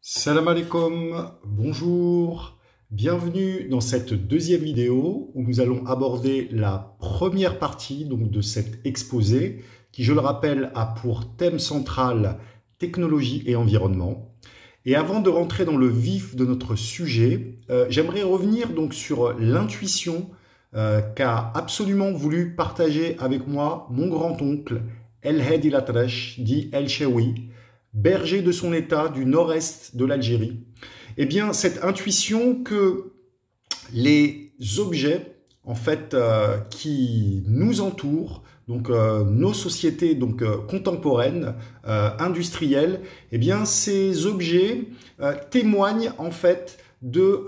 Salam alaikum, bonjour, bienvenue dans cette deuxième vidéo où nous allons aborder la première partie donc, de cet exposé qui, je le rappelle, a pour thème central technologie et environnement. Et avant de rentrer dans le vif de notre sujet, j'aimerais revenir donc sur l'intuition qu'a absolument voulu partager avec moi mon grand-oncle El Hadi Latresh, dit El Chewi, berger de son état du nord-est de l'Algérie. Eh bien, cette intuition que les objets, en fait, qui nous entourent, donc nos sociétés contemporaines, industrielles, eh bien, ces objets témoignent en fait de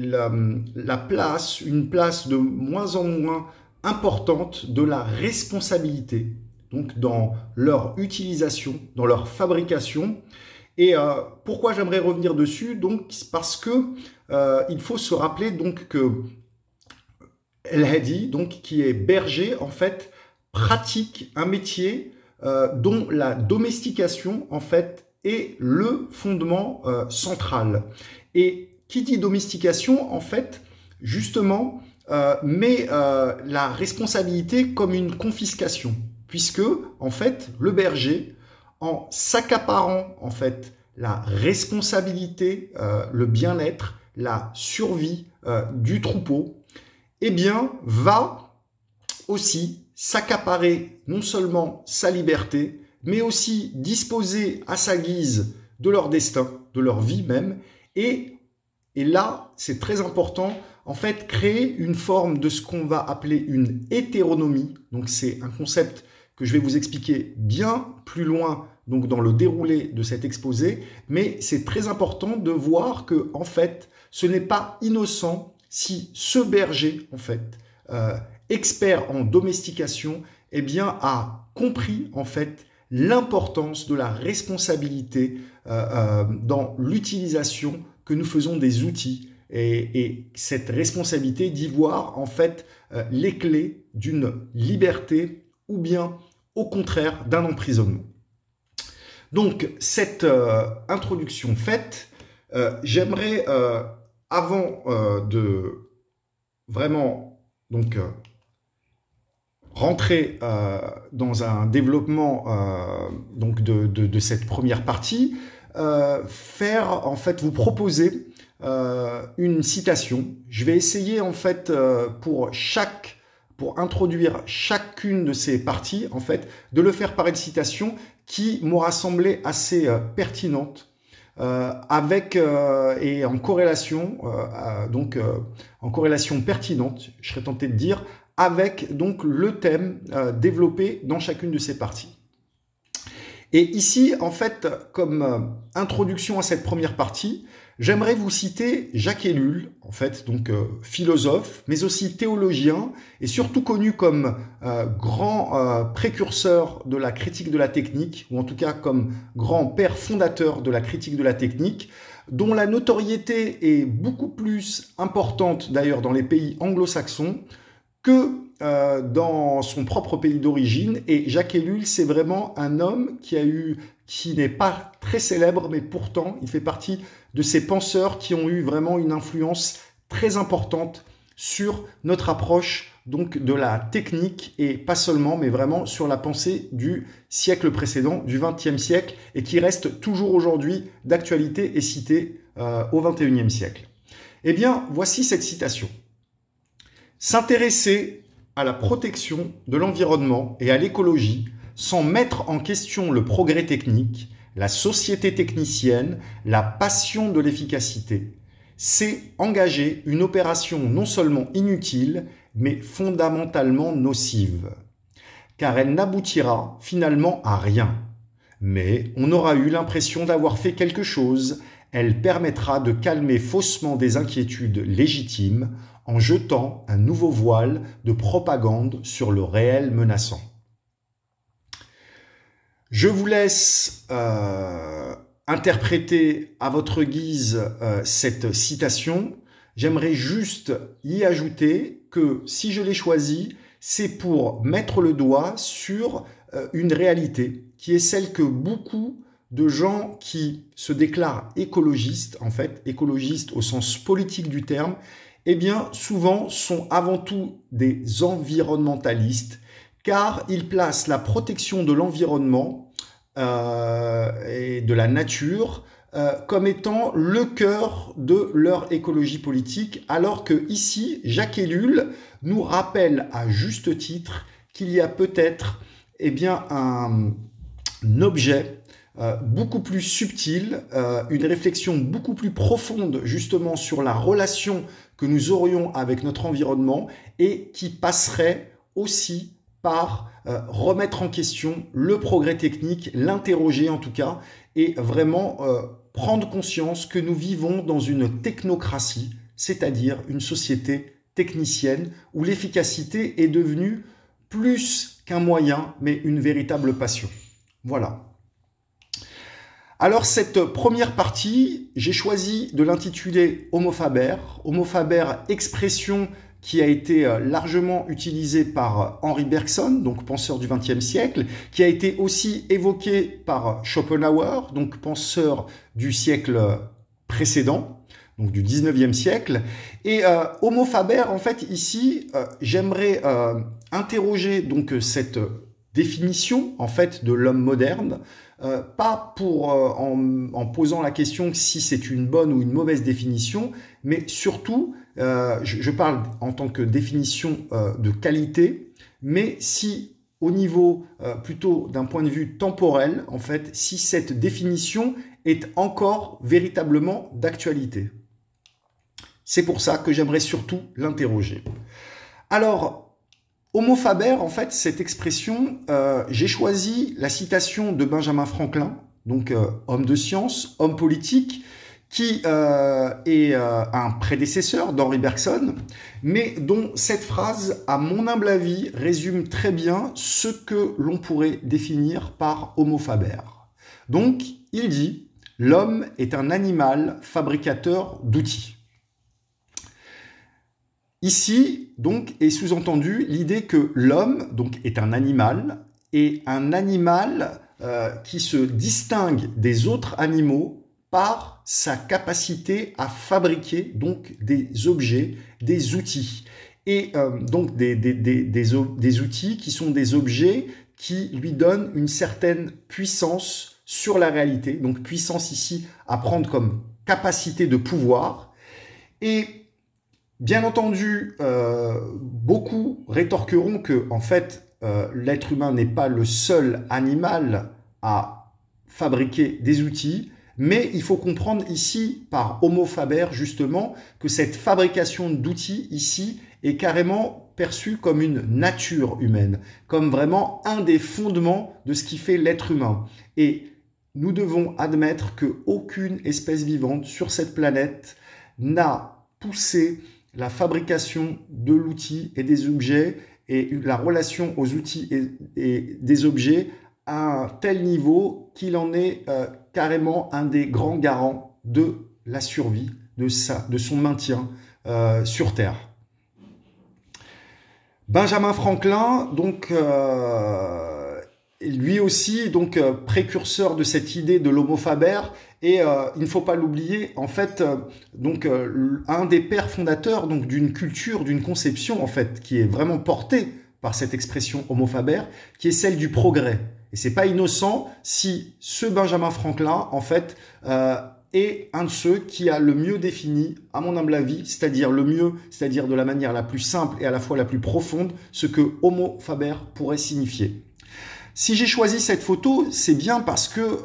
la place, une place de moins en moins importante de la responsabilité, donc dans leur utilisation, dans leur fabrication. Et pourquoi j'aimerais revenir dessus? Donc parce que il faut se rappeler donc que El Hadi, donc qui est berger, en fait, pratique un métier dont la domestication en fait est le fondement central. Et qui dit domestication, en fait, justement, met la responsabilité comme une confiscation. Puisque, en fait, le berger, en s'accaparant, en fait, la responsabilité, le bien-être, la survie du troupeau, eh bien, va aussi s'accaparer non seulement sa liberté, mais aussi disposer à sa guise de leur destin, de leur vie même, et là, c'est très important, en fait, créer une forme de ce qu'on va appeler une hétéronomie. Donc, c'est un concept que je vais vous expliquer bien plus loin donc dans le déroulé de cet exposé, mais c'est très important de voir que en fait, ce n'est pas innocent si ce berger, en fait, expert en domestication, eh bien, a compris en fait l'importance de la responsabilité dans l'utilisation que nous faisons des outils et cette responsabilité d'y voir en fait les clés d'une liberté ou bien au contraire d'un emprisonnement. Donc cette introduction faite, j'aimerais avant de vraiment donc rentrer dans un développement donc de cette première partie, faire en fait vous proposer une citation. Je vais essayer en fait pour introduire chacune de ces parties, en fait, de le faire par une citation qui m'aura semblé assez pertinente avec et en corrélation, en corrélation pertinente, je serais tenté de dire, avec donc le thème développé dans chacune de ces parties. Et ici, en fait, comme introduction à cette première partie, j'aimerais vous citer Jacques Ellul, en fait, donc philosophe, mais aussi théologien, et surtout connu comme grand précurseur de la critique de la technique, ou en tout cas comme grand père fondateur de la critique de la technique, dont la notoriété est beaucoup plus importante d'ailleurs dans les pays anglo-saxons que dans son propre pays d'origine. Et Jacques Ellul, c'est vraiment un homme qui n'est pas très célèbre, mais pourtant, il fait partie de ces penseurs qui ont eu vraiment une influence très importante sur notre approche donc de la technique, et pas seulement, mais vraiment sur la pensée du siècle précédent, du XXe siècle, et qui reste toujours aujourd'hui d'actualité et citée au XXIe siècle. Eh bien, voici cette citation. S'intéresser à la protection de l'environnement et à l'écologie sans mettre en question le progrès technique, la société technicienne, la passion de l'efficacité, c'est engager une opération non seulement inutile, mais fondamentalement nocive. Car elle n'aboutira finalement à rien. Mais on aura eu l'impression d'avoir fait quelque chose, elle permettra de calmer faussement des inquiétudes légitimes en jetant un nouveau voile de propagande sur le réel menaçant. Je vous laisse interpréter à votre guise cette citation. J'aimerais juste y ajouter que si je l'ai choisie, c'est pour mettre le doigt sur une réalité qui est celle que beaucoup de gens qui se déclarent écologistes, en fait, écologistes au sens politique du terme, eh bien, souvent sont avant tout des environnementalistes, car ils placent la protection de l'environnement et de la nature comme étant le cœur de leur écologie politique, alors que ici, Jacques Ellul nous rappelle à juste titre qu'il y a peut-être un objet beaucoup plus subtil, une réflexion beaucoup plus profonde justement sur la relation que nous aurions avec notre environnement et qui passerait aussi par remettre en question le progrès technique, l'interroger en tout cas, et vraiment prendre conscience que nous vivons dans une technocratie, c'est-à-dire une société technicienne où l'efficacité est devenue plus qu'un moyen, mais une véritable passion. Voilà. Alors cette première partie, j'ai choisi de l'intituler Homo Faber. Homo Faber, expression qui a été largement utilisée par Henri Bergson, donc penseur du XXe siècle, qui a été aussi évoquée par Schopenhauer, donc penseur du siècle précédent, donc du XIXe siècle. Et Homo Faber, en fait, ici, j'aimerais interroger donc cette définition en fait de l'homme moderne, pas pour en posant la question si c'est une bonne ou une mauvaise définition, mais surtout, je parle en tant que définition de qualité, mais si au niveau plutôt d'un point de vue temporel, en fait, si cette définition est encore véritablement d'actualité. C'est pour ça que j'aimerais surtout l'interroger. Alors, Homo Faber, en fait, cette expression, j'ai choisi la citation de Benjamin Franklin, donc homme de science, homme politique, qui est un prédécesseur d'Henri Bergson, mais dont cette phrase, à mon humble avis, résume très bien ce que l'on pourrait définir par Homo Faber. Donc, il dit « L'homme est un animal fabricateur d'outils ». Ici, donc, est sous-entendu l'idée que l'homme donc est un animal, et un animal qui se distingue des autres animaux par sa capacité à fabriquer donc des objets, des outils. Et donc des outils qui sont des objets qui lui donnent une certaine puissance sur la réalité. Donc puissance ici à prendre comme capacité de pouvoir. Et bien entendu, beaucoup rétorqueront que, en fait, l'être humain n'est pas le seul animal à fabriquer des outils, mais il faut comprendre ici, par Homo Faber, justement, que cette fabrication d'outils, ici, est carrément perçue comme une nature humaine, comme vraiment un des fondements de ce qui fait l'être humain. Et nous devons admettre qu'aucune espèce vivante sur cette planète n'a poussé la fabrication de l'outil et des objets et la relation aux outils et des objets à un tel niveau qu'il en est carrément un des grands garants de la survie, de son maintien sur Terre. Benjamin Franklin, donc lui aussi, donc précurseur de cette idée de l'Homo Faber, et il ne faut pas l'oublier, en fait, donc un des pères fondateurs donc d'une culture, d'une conception en fait, qui est vraiment portée par cette expression Homo Faber, qui est celle du progrès. Et c'est pas innocent si ce Benjamin Franklin, en fait, est un de ceux qui a le mieux défini, à mon humble avis, c'est-à-dire le mieux, c'est-à-dire de la manière la plus simple et à la fois la plus profonde, ce que Homo Faber pourrait signifier. Si j'ai choisi cette photo, c'est bien parce que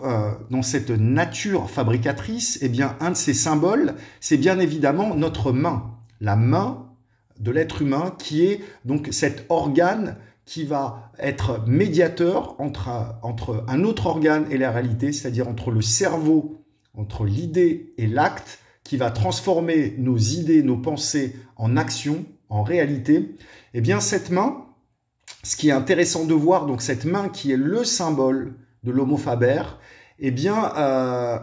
dans cette nature fabricatrice, eh bien, un de ces symboles, c'est bien évidemment notre main, la main de l'être humain, qui est donc cet organe qui va être médiateur entre un autre organe et la réalité, c'est-à-dire entre le cerveau, entre l'idée et l'acte, qui va transformer nos idées, nos pensées en action, en réalité. Eh bien, cette main, ce qui est intéressant de voir, donc cette main qui est le symbole de l'Homo Faber, eh bien,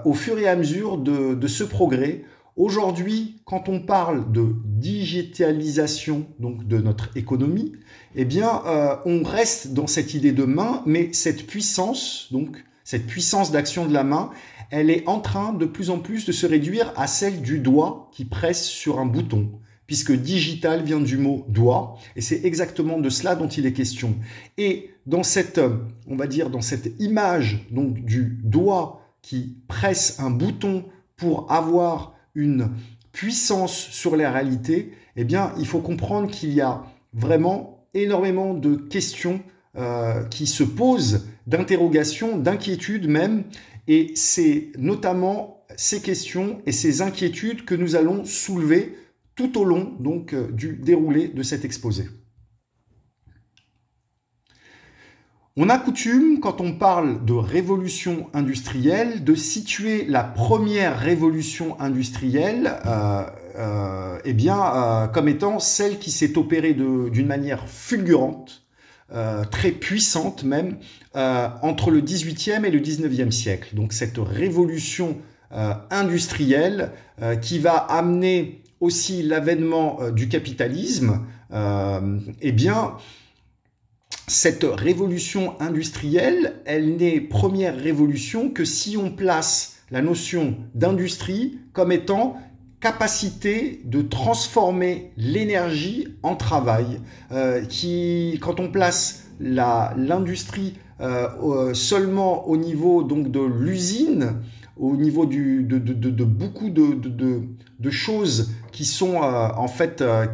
au fur et à mesure de ce progrès, aujourd'hui, quand on parle de digitalisation donc de notre économie, eh bien, on reste dans cette idée de main, mais cette puissance, donc cette puissance d'action de la main, elle est en train de plus en plus de se réduire à celle du doigt qui presse sur un bouton, puisque digital vient du mot doigt, et c'est exactement de cela dont il est question. Et dans cette, on va dire, dans cette image donc du doigt qui presse un bouton pour avoir une puissance sur les réalités, eh bien, il faut comprendre qu'il y a vraiment énormément de questions qui se posent, d'interrogations, d'inquiétudes même, et c'est notamment ces questions et ces inquiétudes que nous allons soulever tout au long donc du déroulé de cet exposé. On a coutume, quand on parle de révolution industrielle, de situer la première révolution industrielle comme étant celle qui s'est opérée d'une manière fulgurante, très puissante même, entre le 18e et le 19e siècle. Donc cette révolution industrielle qui va amener aussi l'avènement du capitalisme, cette révolution industrielle, elle n'est première révolution que si on place la notion d'industrie comme étant capacité de transformer l'énergie en travail. Quand on place l'industrie seulement au niveau donc de l'usine, au niveau de beaucoup de choses qui sont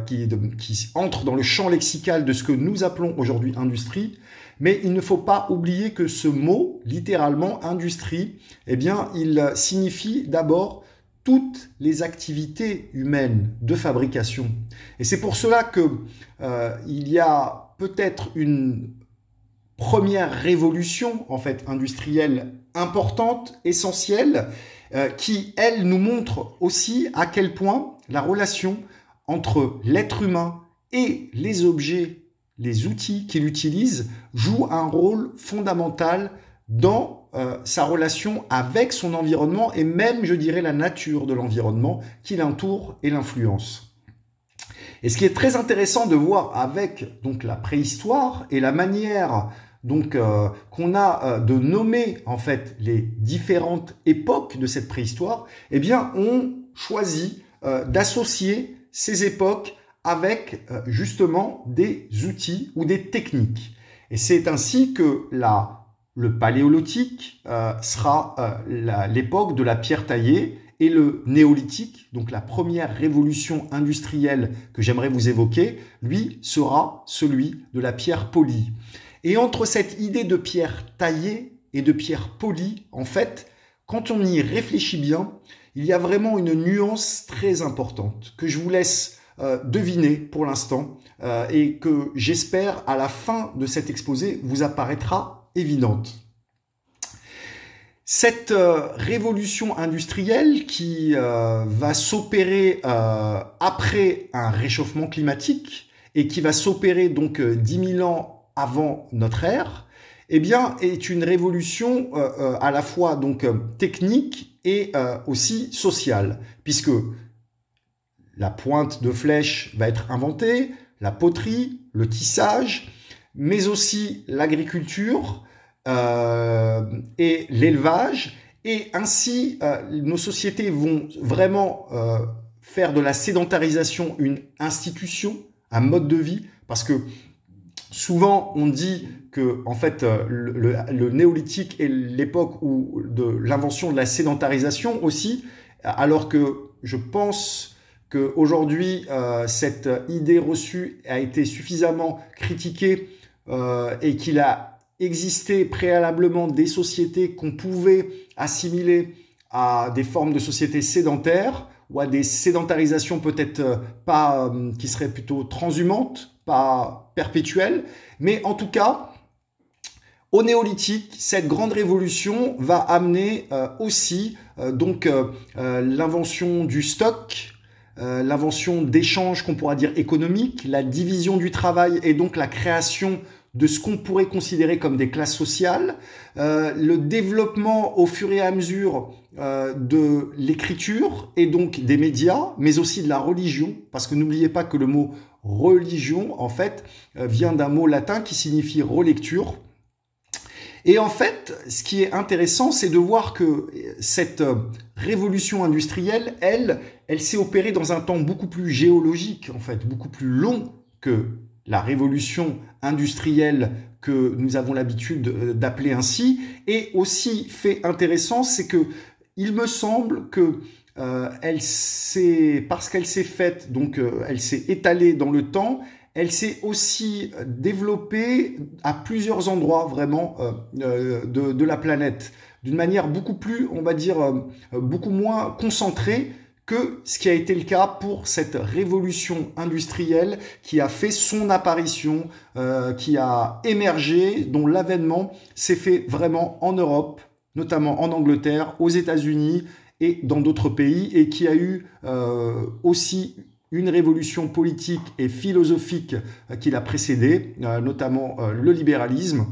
qui entrent dans le champ lexical de ce que nous appelons aujourd'hui industrie. Mais il ne faut pas oublier que ce mot, littéralement industrie, eh bien, il signifie d'abord toutes les activités humaines de fabrication. Et c'est pour cela que il y a peut-être une première révolution en fait industrielle importante, essentielle, qui, elle, nous montre aussi à quel point la relation entre l'être humain et les objets, les outils qu'il utilise, joue un rôle fondamental dans sa relation avec son environnement et même, je dirais, la nature de l'environnement qui l'entoure et l'influence. Et ce qui est très intéressant de voir avec donc la préhistoire et la manière donc qu'on a de nommer en fait les différentes époques de cette préhistoire, eh bien on choisit d'associer ces époques avec justement des outils ou des techniques. Et c'est ainsi que le paléolithique sera l'époque de la pierre taillée et le néolithique, donc la première révolution industrielle que j'aimerais vous évoquer, lui sera celui de la pierre polie. Et entre cette idée de pierre taillée et de pierre polie, en fait, quand on y réfléchit bien, il y a vraiment une nuance très importante que je vous laisse deviner pour l'instant et que j'espère à la fin de cet exposé vous apparaîtra évidente. Cette révolution industrielle qui va s'opérer après un réchauffement climatique et qui va s'opérer donc 10 000 ans avant notre ère, eh bien, est une révolution à la fois donc technique et aussi sociale, puisque la pointe de flèche va être inventée, la poterie, le tissage, mais aussi l'agriculture et l'élevage, et ainsi nos sociétés vont vraiment faire de la sédentarisation une institution, un mode de vie, parce que souvent, on dit que en fait, le néolithique est l'époque de l'invention de la sédentarisation aussi, alors que je pense qu'aujourd'hui, cette idée reçue a été suffisamment critiquée et qu'il a existé préalablement des sociétés qu'on pouvait assimiler à des formes de sociétés sédentaires ou à des sédentarisations peut-être pas qui seraient plutôt transhumantes, pas perpétuelle, mais en tout cas, au néolithique, cette grande révolution va amener aussi l'invention du stock, l'invention d'échanges qu'on pourra dire économiques, la division du travail et donc la création de ce qu'on pourrait considérer comme des classes sociales, le développement au fur et à mesure de l'écriture et donc des médias, mais aussi de la religion, parce que n'oubliez pas que le mot religion, en fait, vient d'un mot latin qui signifie relecture. Et en fait, ce qui est intéressant, c'est de voir que cette révolution industrielle, elle s'est opérée dans un temps beaucoup plus géologique, en fait, beaucoup plus long que la révolution industrielle que nous avons l'habitude d'appeler ainsi. Et aussi, fait intéressant, c'est que il me semble que parce qu'elle s'est faite, donc elle s'est étalée dans le temps, elle s'est aussi développée à plusieurs endroits vraiment de la planète, d'une manière beaucoup plus, on va dire, beaucoup moins concentrée que ce qui a été le cas pour cette révolution industrielle qui a fait son apparition, qui a émergé, dont l'avènement s'est fait vraiment en Europe, notamment en Angleterre, aux États-Unis et dans d'autres pays, et qui a eu aussi une révolution politique et philosophique qui l'a précédée, notamment le libéralisme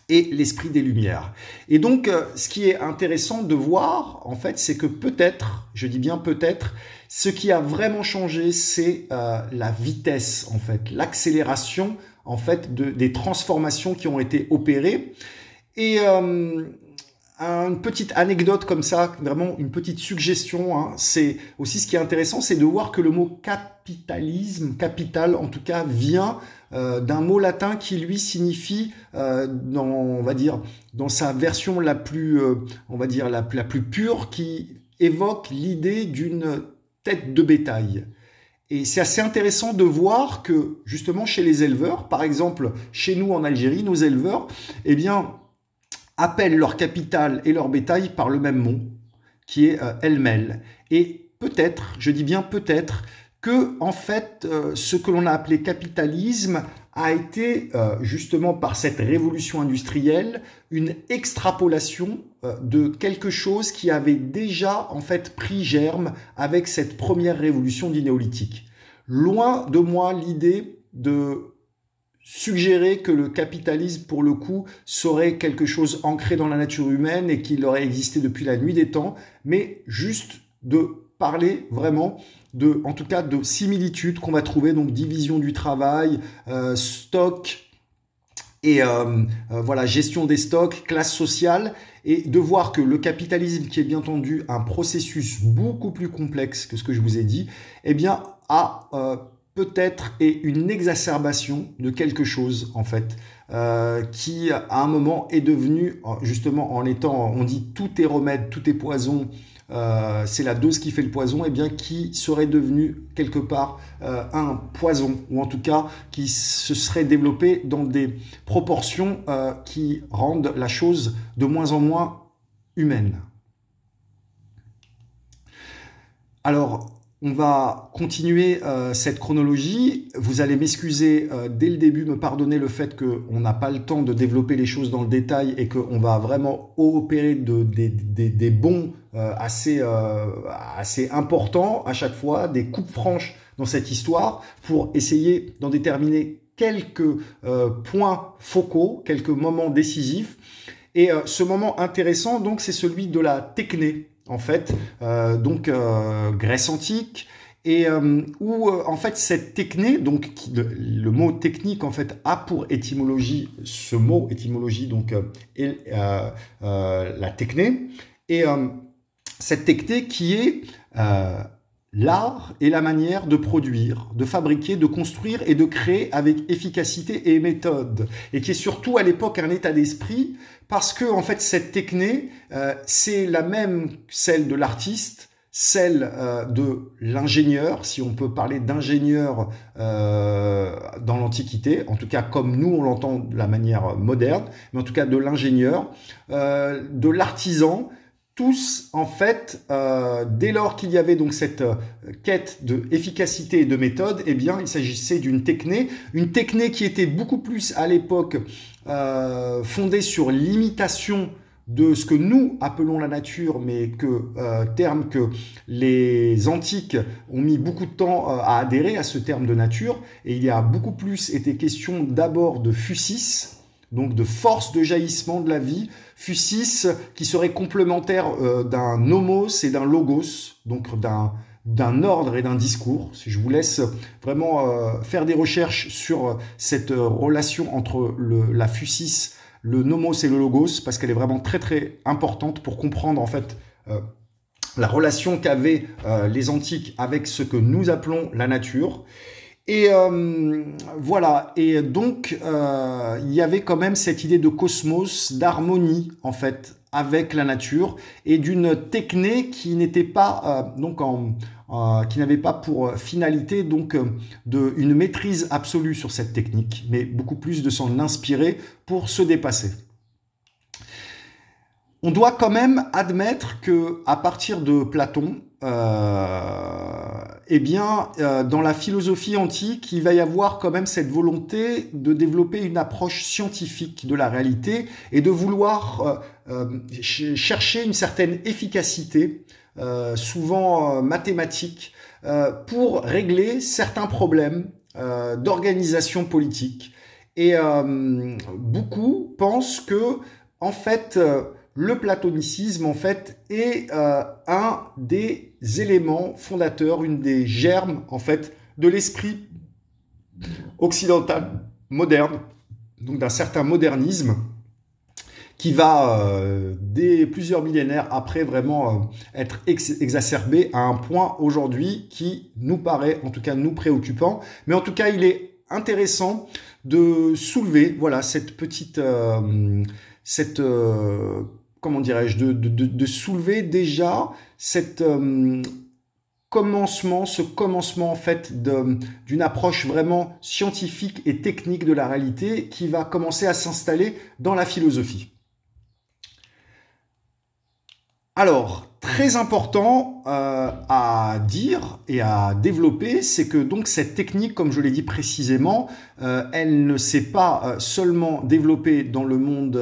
et l'esprit des Lumières. Et donc, ce qui est intéressant de voir, en fait, c'est que peut-être, je dis bien peut-être, ce qui a vraiment changé, c'est la vitesse, en fait, l'accélération, en fait, des transformations qui ont été opérées. Et une petite anecdote comme ça, vraiment une petite suggestion, hein, c'est aussi ce qui est intéressant, c'est de voir que le mot capitalisme, capital en tout cas, vient d'un mot latin qui lui signifie, on va dire, dans sa version la plus, on va dire, la plus pure, qui évoque l'idée d'une tête de bétail. Et c'est assez intéressant de voir que, justement, chez les éleveurs, par exemple, chez nous en Algérie, nos éleveurs, eh bien, appellent leur capital et leur bétail par le même mot, qui est elmel. Et peut-être, je dis bien peut-être, que en fait, ce que l'on a appelé capitalisme a été, justement par cette révolution industrielle, une extrapolation de quelque chose qui avait déjà en fait pris germe avec cette première révolution du néolithique. Loin de moi l'idée de suggérer que le capitalisme, pour le coup, serait quelque chose ancré dans la nature humaine et qu'il aurait existé depuis la nuit des temps, mais juste de parler vraiment en tout cas, de similitudes qu'on va trouver, donc division du travail, stock et voilà, gestion des stocks, classe sociale, et de voir que le capitalisme, qui est bien entendu un processus beaucoup plus complexe que ce que je vous ai dit, eh bien, a peut-être une exacerbation de quelque chose, en fait, qui, à un moment, est devenu, justement, en étant, on dit, tout est remède, tout est poison, c'est la dose qui fait le poison, et bien qui serait devenu quelque part un poison, ou en tout cas qui se serait développé dans des proportions qui rendent la chose de moins en moins humaine. Alors, on va continuer cette chronologie. Vous allez m'excuser dès le début, me pardonner le fait qu'on n'a pas le temps de développer les choses dans le détail et qu'on va vraiment opérer des bonds assez importants à chaque fois, des coupes franches dans cette histoire pour essayer d'en déterminer quelques points focaux, quelques moments décisifs. Et ce moment intéressant, donc, c'est celui de la techné. En fait, Grèce antique, et où en fait cette techné, donc le mot technique en fait a pour étymologie, ce mot étymologie donc la techné, et cette techné qui est l'art et la manière de produire, de fabriquer, de construire et de créer avec efficacité et méthode, et qui est surtout à l'époque un état d'esprit, parce que en fait cette techné, c'est la même, celle de l'artiste, celle de l'ingénieur, si on peut parler d'ingénieur dans l'Antiquité, en tout cas comme nous on l'entend de la manière moderne, mais en tout cas de l'ingénieur, de l'artisan. Tous, en fait, dès lors qu'il y avait donc cette quête d'efficacité et de méthode, eh bien, il s'agissait d'une techné qui était beaucoup plus à l'époque fondée sur l'imitation de ce que nous appelons la nature, mais terme que les antiques ont mis beaucoup de temps à adhérer à ce terme de nature, et il y a beaucoup plus été question d'abord de physis, donc de force de jaillissement de la vie, physis qui serait complémentaire d'un nomos et d'un logos, donc d'un ordre et d'un discours. Si je vous laisse vraiment faire des recherches sur cette relation entre la physis le nomos et le logos, parce qu'elle est vraiment très très importante pour comprendre en fait la relation qu'avaient les antiques avec ce que nous appelons la nature. Et voilà, et donc il y avait quand même cette idée de cosmos, d'harmonie en fait avec la nature et d'une techné qui n'était pas qui n'avait pas pour finalité donc une maîtrise absolue sur cette technique, mais beaucoup plus de s'en inspirer pour se dépasser. On doit quand même admettre que à partir de Platon, dans la philosophie antique, il va y avoir quand même cette volonté de développer une approche scientifique de la réalité et de vouloir chercher une certaine efficacité, souvent mathématique, pour régler certains problèmes d'organisation politique. Et beaucoup pensent que, en fait, le platonicisme, en fait, est un des éléments fondateurs, une des germes, en fait, de l'esprit occidental moderne, donc d'un certain modernisme, qui va, dès plusieurs millénaires après, vraiment être exacerbé à un point aujourd'hui qui nous paraît, en tout cas, nous préoccupant. Mais en tout cas, il est intéressant de soulever, voilà, cette petite... comment dirais-je, de soulever déjà cette ce commencement en fait d'une approche vraiment scientifique et technique de la réalité qui va commencer à s'installer dans la philosophie. Alors, très important à dire et à développer, c'est que donc cette technique, comme je l'ai dit précisément, elle ne s'est pas seulement développée dans le monde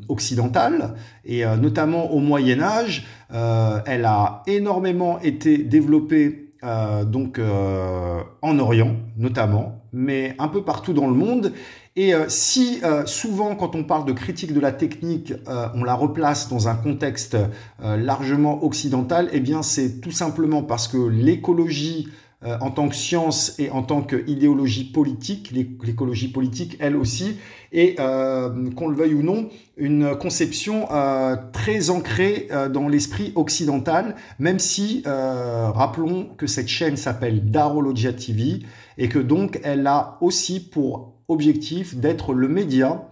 occidental et notamment au Moyen-Âge. Elle a énormément été développée en Orient notamment, mais un peu partout dans le monde. Et si souvent, quand on parle de critique de la technique, on la replace dans un contexte largement occidental, eh bien c'est tout simplement parce que l'écologie en tant que science et en tant qu'idéologie politique, l'écologie politique, elle aussi, est, qu'on le veuille ou non, une conception très ancrée dans l'esprit occidental, même si, rappelons que cette chaîne s'appelle Darologia TV et que donc elle a aussi pour objectif d'être le média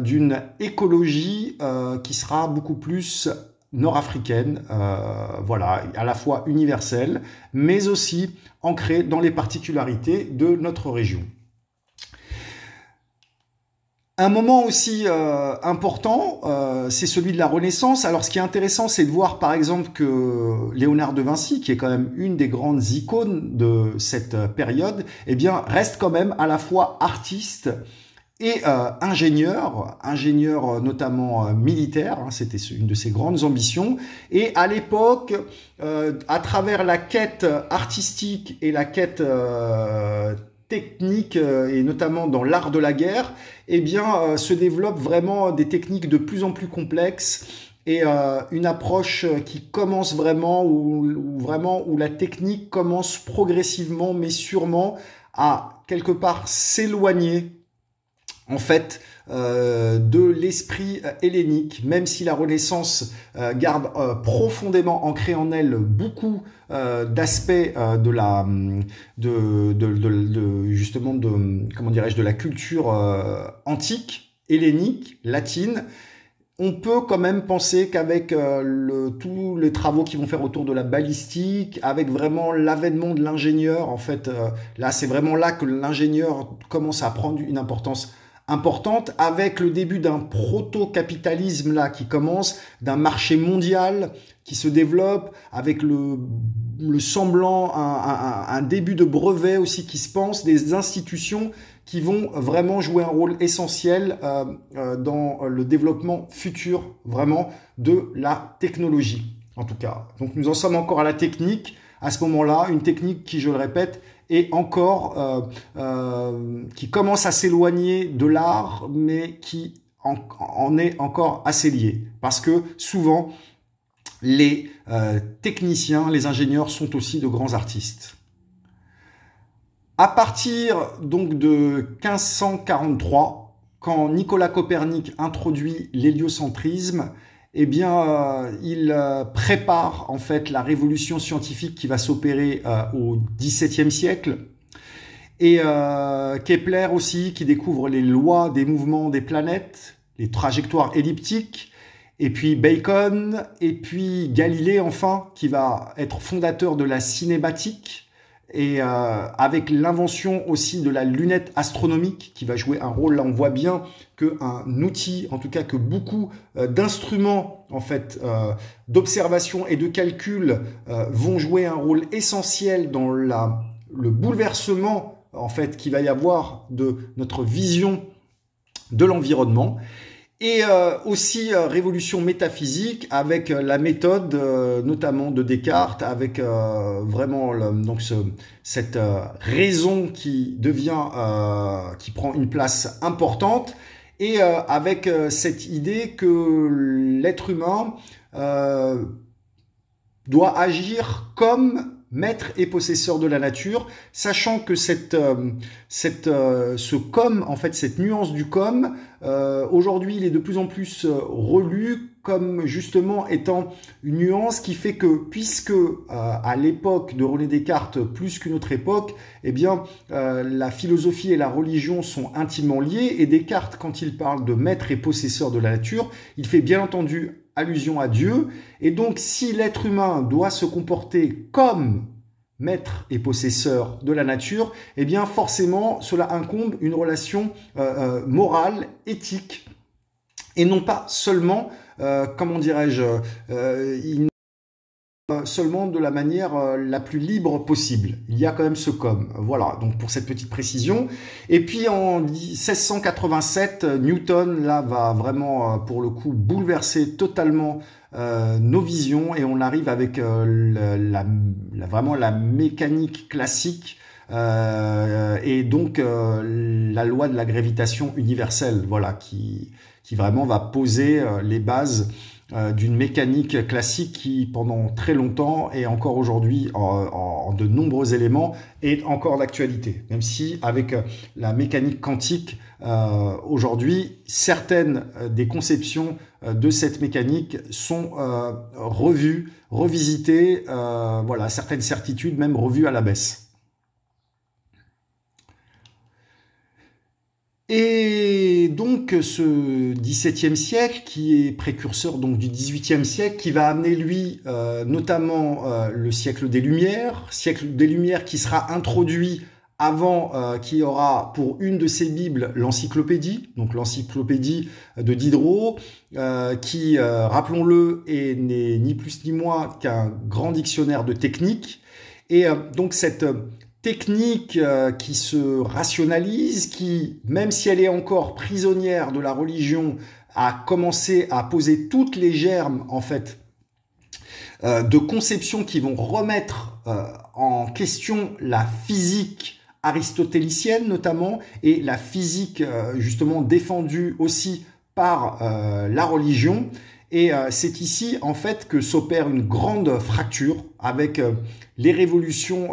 d'une écologie qui sera beaucoup plus nord-africaine, voilà, à la fois universelle, mais aussi ancrée dans les particularités de notre région. Un moment aussi important, c'est celui de la Renaissance. Alors, ce qui est intéressant, c'est de voir, par exemple, que Léonard de Vinci, qui est quand même une des grandes icônes de cette période, eh bien, reste quand même à la fois artiste et ingénieur notamment militaire, hein, c'était une de ses grandes ambitions. Et à l'époque, à travers la quête artistique et la quête technique, et notamment dans l'art de la guerre, eh bien, se développent vraiment des techniques de plus en plus complexes et une approche qui commence vraiment, où la technique commence progressivement, mais sûrement, à quelque part s'éloigner en fait de l'esprit hellénique, même si la Renaissance garde profondément ancré en elle beaucoup d'aspects justement comment dirais-je, de la culture antique, hellénique, latine. On peut quand même penser qu'avec tous les travaux qui vont faire autour de la balistique, avec vraiment l'avènement de l'ingénieur, en fait, là c'est vraiment là que l'ingénieur commence à prendre une importance importante, avec le début d'un proto-capitalisme là qui commence, d'un marché mondial qui se développe, avec le semblant, un début de brevet aussi qui se pense, des institutions qui vont vraiment jouer un rôle essentiel dans le développement futur vraiment de la technologie, en tout cas. Donc nous en sommes encore à la technique, à ce moment-là, une technique qui, je le répète, est encore, qui commence à s'éloigner de l'art, mais qui en est encore assez lié. Parce que souvent, les techniciens, les ingénieurs sont aussi de grands artistes. À partir donc de 1543, quand Nicolas Copernic introduit l'héliocentrisme, eh bien, il prépare en fait la révolution scientifique qui va s'opérer au XVIIe siècle. Et Kepler aussi, qui découvre les lois des mouvements des planètes, les trajectoires elliptiques, et puis Bacon, et puis Galilée enfin, qui va être fondateur de la cinématique, et avec l'invention aussi de la lunette astronomique, qui va jouer un rôle, là on voit bien qu'un outil, en tout cas que beaucoup d'instruments en fait, d'observation et de calcul vont jouer un rôle essentiel dans le bouleversement en fait, qu'il va y avoir de notre vision de l'environnement. Et aussi révolution métaphysique avec la méthode notamment de Descartes, avec vraiment donc cette raison qui devient, qui prend une place importante, et avec cette idée que l'être humain doit agir comme maître et possesseur de la nature, sachant que ce comme, en fait, cette nuance du comme, aujourd'hui, il est de plus en plus relu comme justement étant une nuance qui fait que, puisque à l'époque de René Descartes, plus qu'une autre époque, eh bien, la philosophie et la religion sont intimement liées, et Descartes, quand il parle de maître et possesseur de la nature, il fait bien entendu allusion à Dieu, et donc si l'être humain doit se comporter comme maître et possesseur de la nature, eh bien forcément cela incombe une relation morale, éthique, et non pas seulement, comment dirais-je, seulement de la manière la plus libre possible. Il y a quand même ce comme. Voilà, donc pour cette petite précision. Et puis en 1687, Newton, là, va vraiment, pour le coup, bouleverser totalement nos visions, et on arrive avec vraiment la mécanique classique, et donc la loi de la gravitation universelle, voilà, qui vraiment va poser les bases d'une mécanique classique qui, pendant très longtemps et encore aujourd'hui, en de nombreux éléments, est encore d'actualité. Même si, avec la mécanique quantique, aujourd'hui, certaines des conceptions de cette mécanique sont revues, revisitées, voilà, certaines certitudes même revues à la baisse. Et donc ce XVIIe siècle, qui est précurseur donc du XVIIIe siècle, qui va amener lui notamment le siècle des Lumières qui sera introduit avant, qui aura pour une de ses bibles l'encyclopédie, donc l'encyclopédie de Diderot, qui, rappelons-le, n'est ni plus ni moins qu'un grand dictionnaire de technique. Et donc cette technique qui se rationalise, qui, même si elle est encore prisonnière de la religion, a commencé à poser toutes les germes, en fait, de conceptions qui vont remettre en question la physique aristotélicienne, notamment, et la physique, justement, défendue aussi par la religion. Et c'est ici, en fait, que s'opère une grande fracture avec les révolutions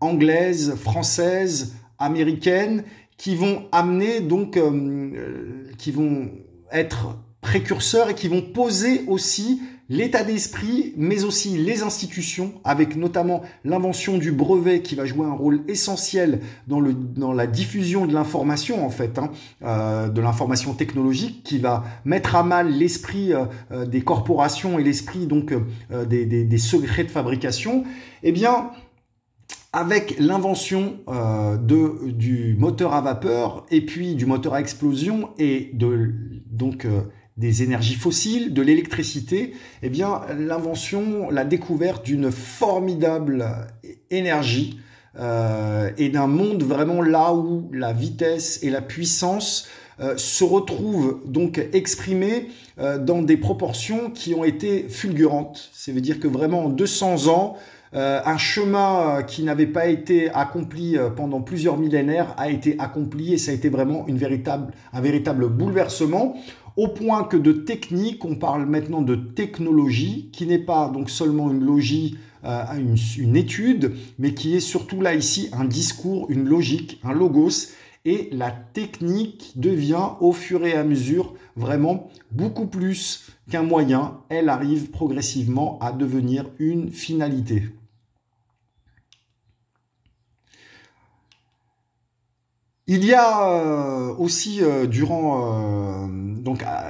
anglaises, françaises, américaines, qui vont amener, donc, qui vont être précurseurs et qui vont poser aussi l'état d'esprit, mais aussi les institutions, avec notamment l'invention du brevet qui va jouer un rôle essentiel dans la diffusion de l'information, en fait, de l'information technologique, qui va mettre à mal l'esprit des corporations et l'esprit donc des secrets de fabrication. Eh bien, avec l'invention du moteur à vapeur et puis du moteur à explosion et des énergies fossiles, de l'électricité, eh bien l'invention, la découverte d'une formidable énergie et d'un monde vraiment là où la vitesse et la puissance se retrouvent donc exprimées dans des proportions qui ont été fulgurantes. Ça veut dire que vraiment en 200 ans, un chemin qui n'avait pas été accompli pendant plusieurs millénaires a été accompli, et ça a été vraiment un véritable bouleversement, au point que de technique, on parle maintenant de technologie, qui n'est pas donc seulement une logie, une étude, mais qui est surtout là ici un discours, une logique, un logos, et la technique devient au fur et à mesure vraiment beaucoup plus qu'un moyen, elle arrive progressivement à devenir une finalité. Il y a aussi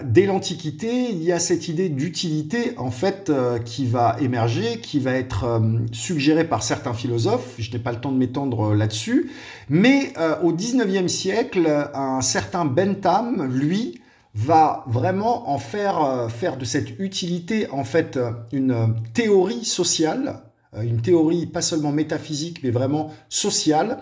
dès l'Antiquité, il y a cette idée d'utilité en fait qui va émerger, qui va être suggérée par certains philosophes. Je n'ai pas le temps de m'étendre là-dessus, mais au XIXe siècle, un certain Bentham, lui, va vraiment en faire de cette utilité en fait une théorie sociale, une théorie pas seulement métaphysique mais vraiment sociale.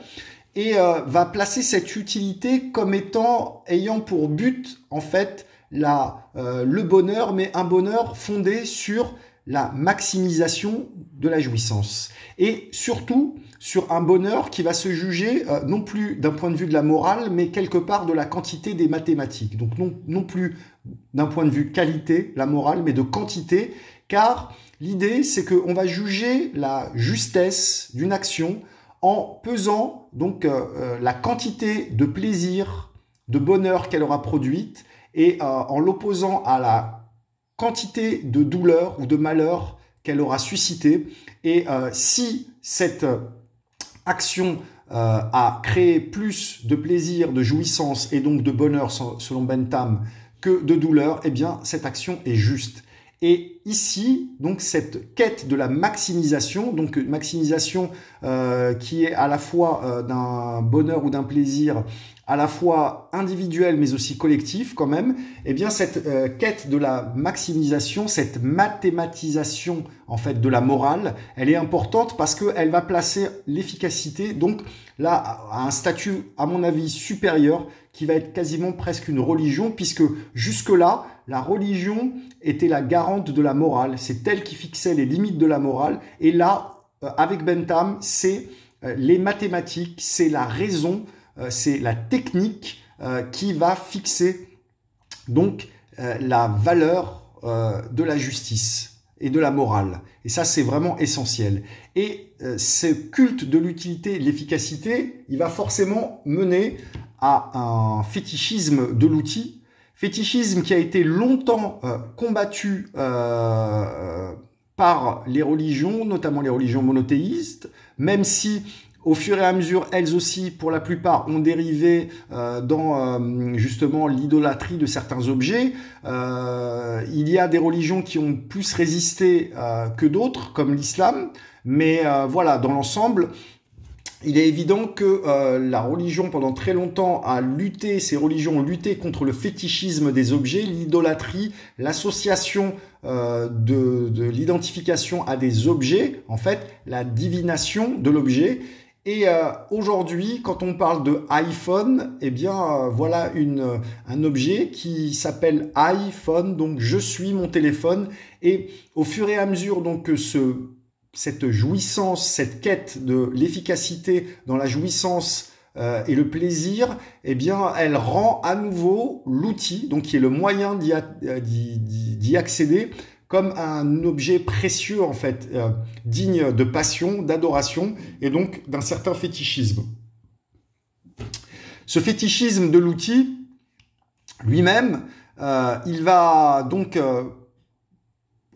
Et va placer cette utilité comme ayant pour but, en fait, le bonheur, mais un bonheur fondé sur la maximisation de la jouissance. Et surtout, sur un bonheur qui va se juger non plus d'un point de vue de la morale, mais quelque part de la quantité des mathématiques. Donc non plus d'un point de vue qualité, la morale, mais de quantité, car l'idée, c'est qu'on va juger la justesse d'une action en pesant donc la quantité de plaisir, de bonheur qu'elle aura produite et en l'opposant à la quantité de douleur ou de malheur qu'elle aura suscité. Et si cette action a créé plus de plaisir, de jouissance et donc de bonheur selon Bentham que de douleur, eh bien cette action est juste. Et ici, donc cette quête de la maximisation, donc maximisation qui est à la fois d'un bonheur ou d'un plaisir, à la fois individuel mais aussi collectif quand même, eh bien cette quête de la maximisation, cette mathématisation en fait de la morale, elle est importante parce qu'elle va placer l'efficacité donc là à un statut à mon avis supérieur qui va être quasiment presque une religion puisque jusque-là la religion était la garante de la morale, c'est elle qui fixait les limites de la morale et là avec Bentham c'est les mathématiques, c'est la raison, c'est la technique qui va fixer donc la valeur de la justice et de la morale. Et ça, c'est vraiment essentiel. Et ce culte de l'utilité et de l'efficacité, il va forcément mener à un fétichisme de l'outil, fétichisme qui a été longtemps combattu par les religions, notamment les religions monothéistes, même si au fur et à mesure, elles aussi, pour la plupart, ont dérivé dans justement l'idolâtrie de certains objets. Il y a des religions qui ont plus résisté que d'autres, comme l'islam. Mais voilà, dans l'ensemble, il est évident que la religion, pendant très longtemps, ces religions ont lutté contre le fétichisme des objets, l'idolâtrie, l'association de l'identification à des objets, en fait, la divination de l'objet. Et aujourd'hui, quand on parle de iPhone, eh bien voilà un objet qui s'appelle iPhone, donc je suis mon téléphone. Et au fur et à mesure donc cette jouissance, cette quête de l'efficacité dans la jouissance et le plaisir, eh bien elle rend à nouveau l'outil, donc qui est le moyen d'y accéder, comme un objet précieux en fait, digne de passion, d'adoration et donc d'un certain fétichisme. Ce fétichisme de l'outil, lui-même, il va donc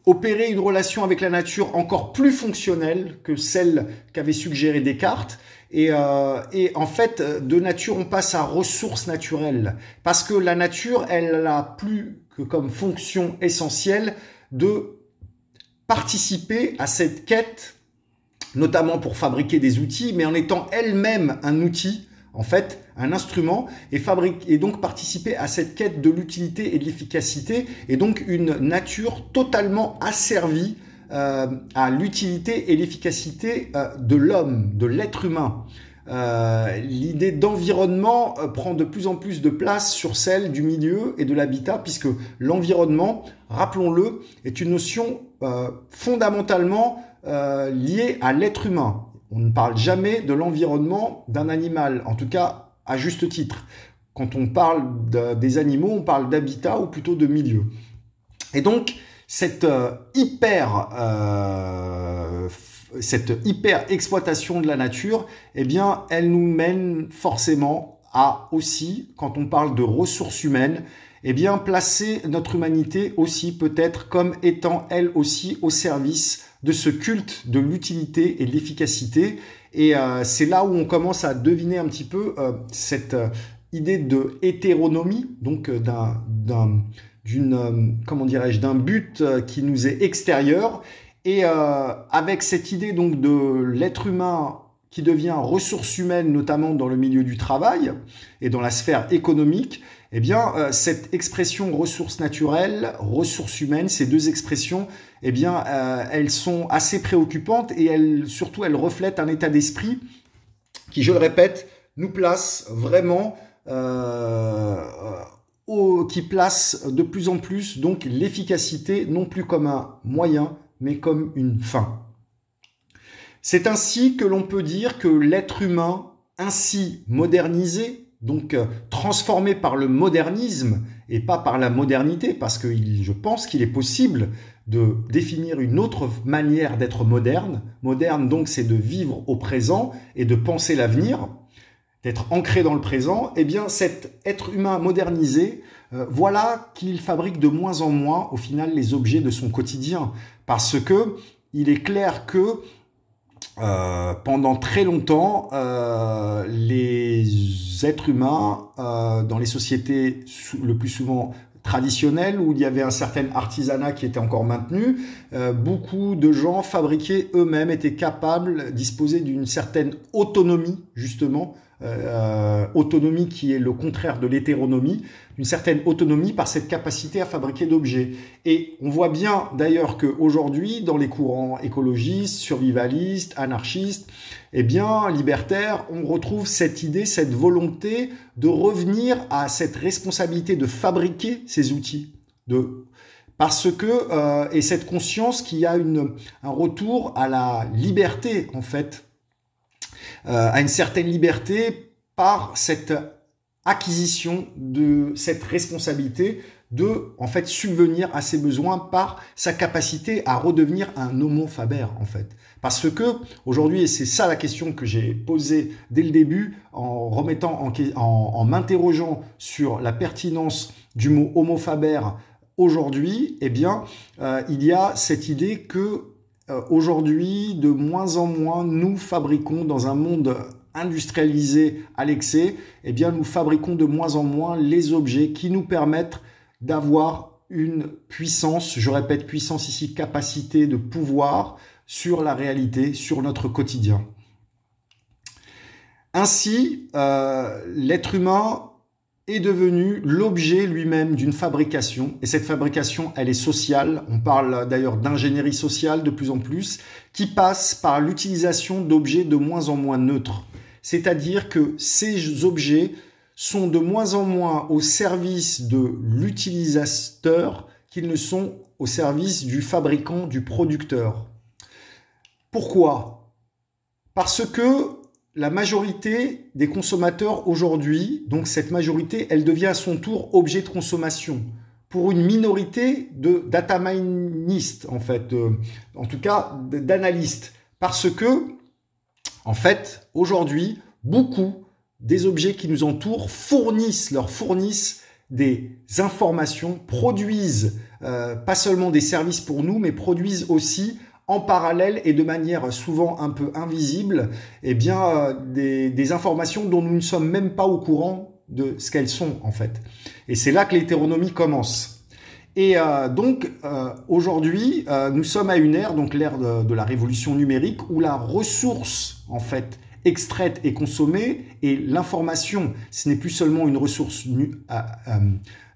opérer une relation avec la nature encore plus fonctionnelle que celle qu'avait suggéré Descartes. Et en fait, de nature, on passe à ressources naturelles. Parce que la nature, elle a plus que comme fonction essentielle de participer à cette quête, notamment pour fabriquer des outils, mais en étant elle-même un outil, en fait, un instrument, et donc participer à cette quête de l'utilité et de l'efficacité, et donc une nature totalement asservie à l'utilité et l'efficacité de l'homme, de l'être humain. L'idée d'environnement prend de plus en plus de place sur celle du milieu et de l'habitat, puisque l'environnement, rappelons-le, est une notion fondamentalement liée à l'être humain. On ne parle jamais de l'environnement d'un animal, en tout cas à juste titre. Quand on parle des animaux, on parle d'habitat ou plutôt de milieu. Et donc, cette hyper exploitation de la nature, eh bien, elle nous mène forcément à aussi, quand on parle de ressources humaines, eh bien placer notre humanité aussi peut-être comme étant elle aussi au service de ce culte de l'utilité et de l'efficacité. Et c'est là où on commence à deviner un petit peu cette idée de hétéronomie, donc comment dirais-je, d'un but qui nous est extérieur. Et avec cette idée donc de l'être humain qui devient ressource humaine, notamment dans le milieu du travail et dans la sphère économique, eh bien, cette expression ressources naturelles, ressources humaines, ces deux expressions, eh bien, elles sont assez préoccupantes et surtout, elles reflètent un état d'esprit qui, je le répète, nous place vraiment, qui place de plus en plus donc l'efficacité non plus comme un moyen, mais comme une fin. C'est ainsi que l'on peut dire que l'être humain, ainsi modernisé, donc transformé par le modernisme et pas par la modernité, parce que je pense qu'il est possible de définir une autre manière d'être moderne. Moderne, donc, c'est de vivre au présent et de penser l'avenir, d'être ancré dans le présent. Eh bien, cet être humain modernisé, voilà qu'il fabrique de moins en moins, au final, les objets de son quotidien, parce que il est clair que pendant très longtemps, les êtres humains, dans les sociétés le plus souvent traditionnelles, où il y avait un certain artisanat qui était encore maintenu, beaucoup de gens fabriquaient eux-mêmes, étaient capables, disposaient d'une certaine autonomie, justement, autonomie qui est le contraire de l'hétéronomie, une certaine autonomie par cette capacité à fabriquer d'objets. Et on voit bien d'ailleurs qu'aujourd'hui, dans les courants écologistes, survivalistes, anarchistes, eh bien, libertaires, on retrouve cette idée, cette volonté de revenir à cette responsabilité de fabriquer ces outils, parce que, et cette conscience qu'il y a un retour à la liberté, en fait, à une certaine liberté par cette acquisition de cette responsabilité de, en fait, subvenir à ses besoins par sa capacité à redevenir un homo faber, en fait. Parce que, aujourd'hui, et c'est ça la question que j'ai posée dès le début, en m'interrogeant sur la pertinence du mot homo faber aujourd'hui, eh bien, il y a cette idée que aujourd'hui, de moins en moins, nous fabriquons dans un monde industrialisé à l'excès, eh bien, nous fabriquons de moins en moins les objets qui nous permettent d'avoir une puissance, je répète puissance ici, capacité de pouvoir sur la réalité, sur notre quotidien. Ainsi, l'être humain est devenu l'objet lui-même d'une fabrication. Et cette fabrication, elle est sociale. On parle d'ailleurs d'ingénierie sociale de plus en plus, qui passe par l'utilisation d'objets de moins en moins neutres. C'est-à-dire que ces objets sont de moins en moins au service de l'utilisateur qu'ils ne sont au service du fabricant, du producteur. Pourquoi? Parce que la majorité des consommateurs aujourd'hui, donc cette majorité, elle devient à son tour objet de consommation pour une minorité de data ministes, en fait, en tout cas d'analystes. Parce que, en fait, aujourd'hui, beaucoup des objets qui nous entourent leur fournissent des informations, produisent pas seulement des services pour nous, mais produisent aussi en parallèle et de manière souvent un peu invisible, eh bien, des informations dont nous ne sommes même pas au courant de ce qu'elles sont, en fait. Et c'est là que l'hétéronomie commence. Et donc, aujourd'hui, nous sommes à une ère, donc l'ère de la révolution numérique, où la ressource, en fait, extraite et consommée, et l'information, ce n'est plus seulement une ressource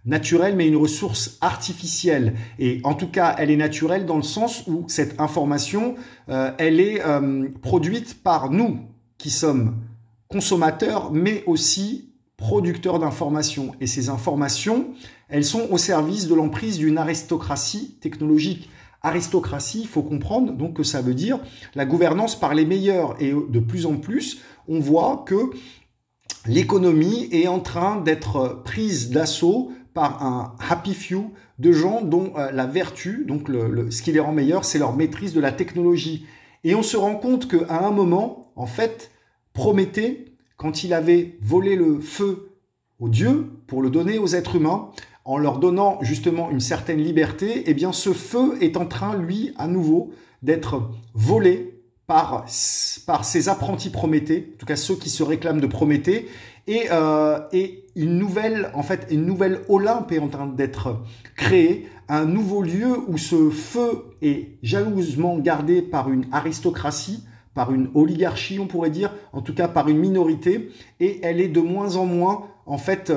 naturelle, mais une ressource artificielle. Et en tout cas, elle est naturelle dans le sens où cette information, elle est produite par nous, qui sommes consommateurs, mais aussi producteurs d'informations. Et ces informations, elles sont au service de l'emprise d'une aristocratie technologique. Aristocratie, il faut comprendre donc que ça veut dire la gouvernance par les meilleurs. Et de plus en plus, on voit que l'économie est en train d'être prise d'assaut par un happy few de gens dont la vertu, donc ce qui les rend meilleurs, c'est leur maîtrise de la technologie. Et on se rend compte qu'à un moment, en fait, Prométhée, quand il avait volé le feu aux dieux pour le donner aux êtres humains, en leur donnant justement une certaine liberté, eh bien ce feu est en train, lui, à nouveau, d'être volé par ses apprentis Prométhée, en tout cas ceux qui se réclament de Prométhée, et une nouvelle Olympe est en train d'être créée, un nouveau lieu où ce feu est jalousement gardé par une aristocratie, par une oligarchie, on pourrait dire, en tout cas par une minorité, et elle est de moins en moins, en fait,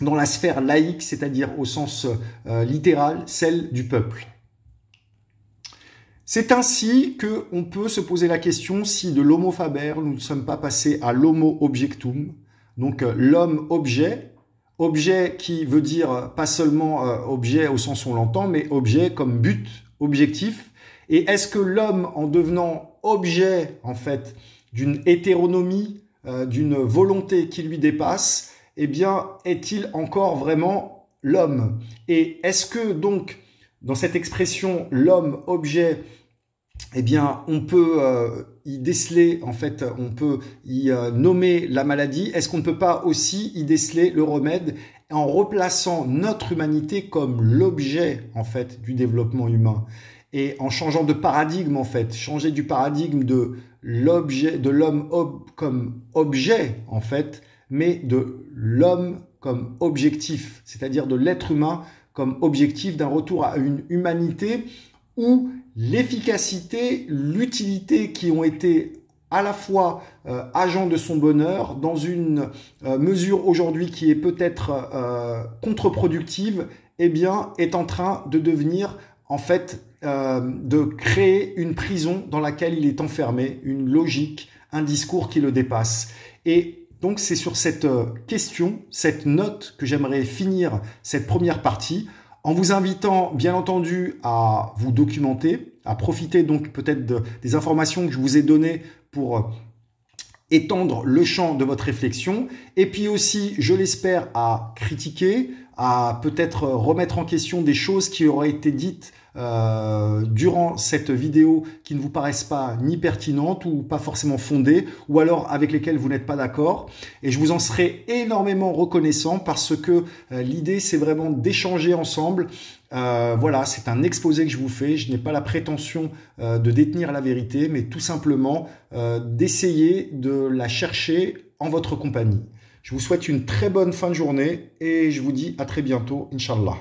dans la sphère laïque, c'est-à-dire au sens littéral, celle du peuple. C'est ainsi qu'on peut se poser la question si de l'homo faber, nous ne sommes pas passés à l'homo objectum, donc l'homme-objet, objet qui veut dire pas seulement objet au sens où on l'entend, mais objet comme but, objectif. Et est-ce que l'homme, en devenant objet, en fait, d'une hétéronomie, d'une volonté qui lui dépasse, eh bien, est-il encore vraiment l'homme? Et est-ce que donc, dans cette expression l'homme-objet, eh bien, on peut y déceler, en fait, on peut y nommer la maladie. Est-ce qu'on ne peut pas aussi y déceler le remède en replaçant notre humanité comme l'objet, en fait, du développement humain? Et en changeant de paradigme, en fait, changer du paradigme de l'objet, de l'homme comme objet, en fait, mais de l'homme comme objectif, c'est-à-dire de l'être humain comme objectif d'un retour à une humanité où l'efficacité, l'utilité qui ont été à la fois agents de son bonheur, dans une mesure aujourd'hui qui est peut-être contre-productive, eh bien, est en train de devenir, en fait, de créer une prison dans laquelle il est enfermé, une logique, un discours qui le dépasse. Et donc, c'est sur cette question, cette note que j'aimerais finir cette première partie, en vous invitant, bien entendu, à vous documenter, à profiter donc peut-être des informations que je vous ai données pour étendre le champ de votre réflexion, et puis aussi, je l'espère, à critiquer, à peut-être remettre en question des choses qui auraient été dites durant cette vidéo qui ne vous paraissent pas ni pertinentes ou pas forcément fondées, ou alors avec lesquelles vous n'êtes pas d'accord. Et je vous en serai énormément reconnaissant parce que l'idée, c'est vraiment d'échanger ensemble. Voilà, c'est un exposé que je vous fais. Je n'ai pas la prétention de détenir la vérité, mais tout simplement d'essayer de la chercher en votre compagnie. Je vous souhaite une très bonne fin de journée et je vous dis à très bientôt, Inch'Allah.